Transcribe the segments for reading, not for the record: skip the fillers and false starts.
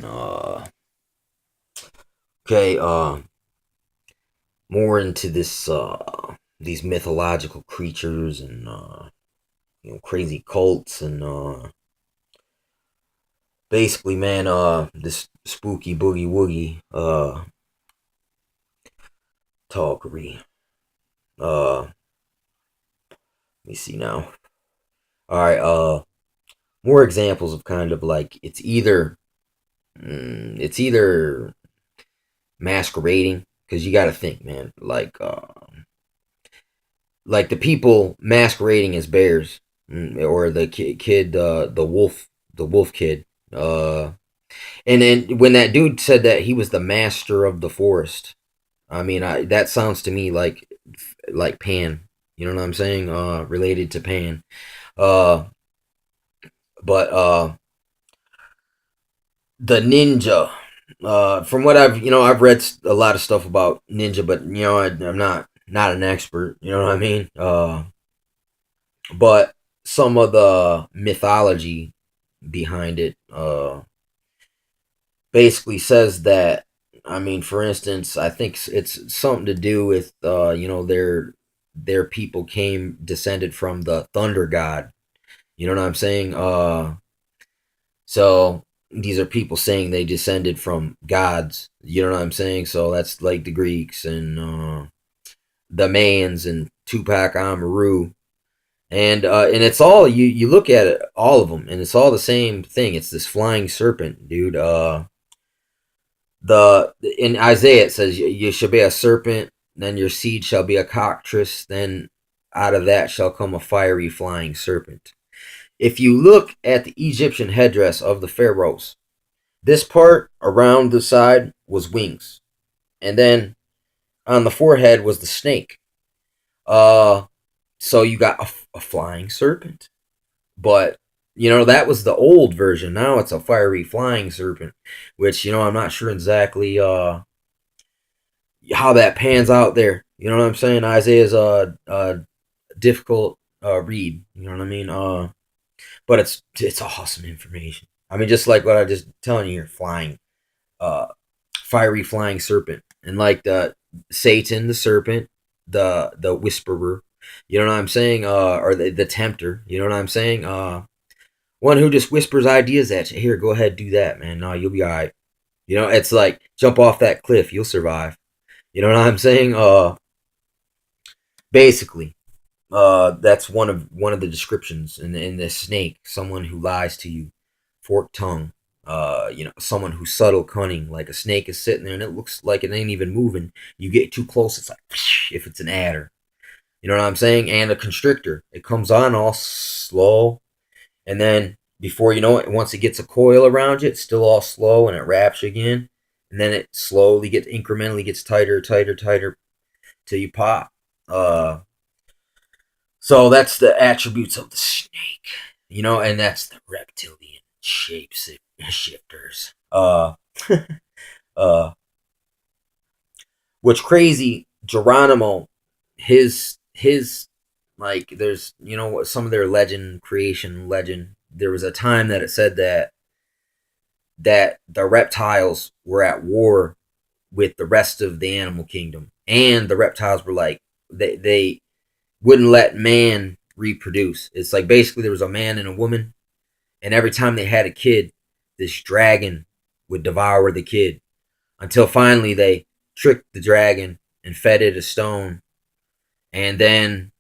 man. Okay, more into this these mythological creatures and crazy cults and basically, man, this spooky boogie woogie talkery. Let me see now. All right, more examples of kind of like it's either masquerading, because you got to think, man, like the people masquerading as bears, or the kid, the wolf kid. And then when that dude said that he was the master of the forest, I mean, that sounds to me like Pan. You know what I'm saying? Related to Pan. Uh, but the ninja. From what I've read a lot of stuff about ninja, but I'm not an expert. You know what I mean? But some of the mythology behind it basically says that, I mean, for instance, I think it's something to do with their people came descended from the thunder god. You know what I'm saying? So these are people saying they descended from gods. You know what I'm saying? So that's like the Greeks and the Mayans and Tupac Amaru. And it's all, you look at it, all of them, and it's all the same thing. It's this flying serpent, dude. The In Isaiah it says you shall be a serpent, then your seed shall be a cockatrice, then out of that shall come a fiery flying serpent. If you look at the Egyptian headdress of the pharaohs, this part around the side was wings, and then on the forehead was the snake. Uh, so you got a flying serpent, but that was the old version. Now it's a fiery flying serpent, which I'm not sure exactly how that pans out there. You know what I'm saying? Isaiah's a difficult read. You know what I mean? But it's awesome information. I mean, just like what I just telling you here, flying, uh, fiery flying serpent, and like the Satan, the serpent, the whisperer. You know what I'm saying? Or the tempter. You know what I'm saying? One who just whispers ideas at you. Here, go ahead, do that, man. No, you'll be alright. It's like jump off that cliff, you'll survive. You know what I'm saying? Basically, that's one of the descriptions in the snake. Someone who lies to you, forked tongue. Someone who's subtle, cunning. Like a snake is sitting there and it looks like it ain't even moving. You get too close, it's like if it's an adder. You know what I'm saying? And a constrictor. It comes on all slow, and then before you know it, once it gets a coil around you, it's still all slow, and it wraps you again. And then it slowly gets incrementally gets tighter, tighter, tighter till you pop. Uh, so that's the attributes of the snake, and that's the reptilian shapes shifters. Uh, what's crazy, Geronimo, his like, there's some of their legend. There was a time that it said that the reptiles were at war with the rest of the animal kingdom, and the reptiles were like, they wouldn't let man reproduce. It's like basically there was a man and a woman, and every time they had a kid, this dragon would devour the kid, until finally they tricked the dragon and fed it a stone, and then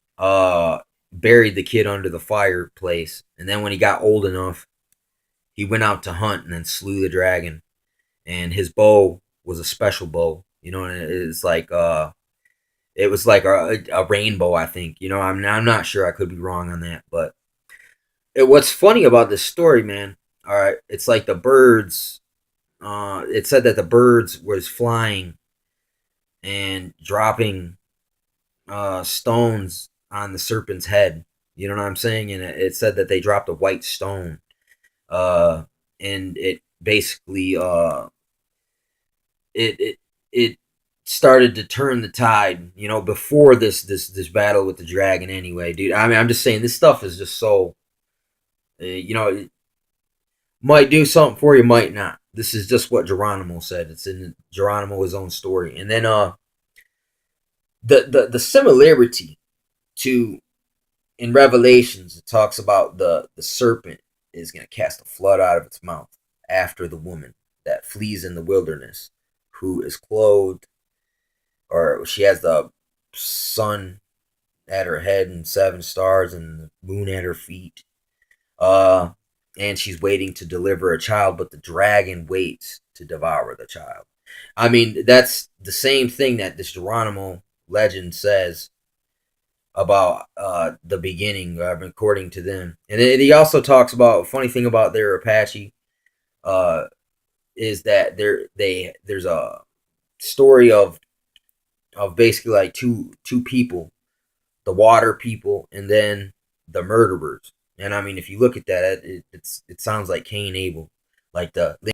buried the kid under the fireplace. And then when he got old enough, he went out to hunt and then slew the dragon. And his bow was a special bow, and it was like a rainbow, I think. I'm not sure. I could be wrong on that, but what's funny about this story, man? All right, it's like the birds. It said that the birds was flying and dropping stones on the serpent's head. You know what I'm saying? And it said that they dropped a white stone, uh, and it basically it started to turn the tide. Before this battle with the dragon. Anyway, dude. I mean, I'm just saying this stuff is just so. It might do something for you, might not. This is just what Geronimo said. It's in Geronimo's own story. And then the similarity to in Revelations, it talks about the serpent is going to cast a flood out of its mouth after the woman that flees in the wilderness, who is clothed, or she has the sun at her head and 7 stars and the moon at her feet. Uh, and she's waiting to deliver a child, but the dragon waits to devour the child. I mean, that's the same thing that this Geronimo legend says about the beginning, according to them. And he also talks about a funny thing about their Apache uh, is that there's a story of basically like two people, the water people, and then the murderers. And I mean, if you look at that, it sounds like Cain Abel, like the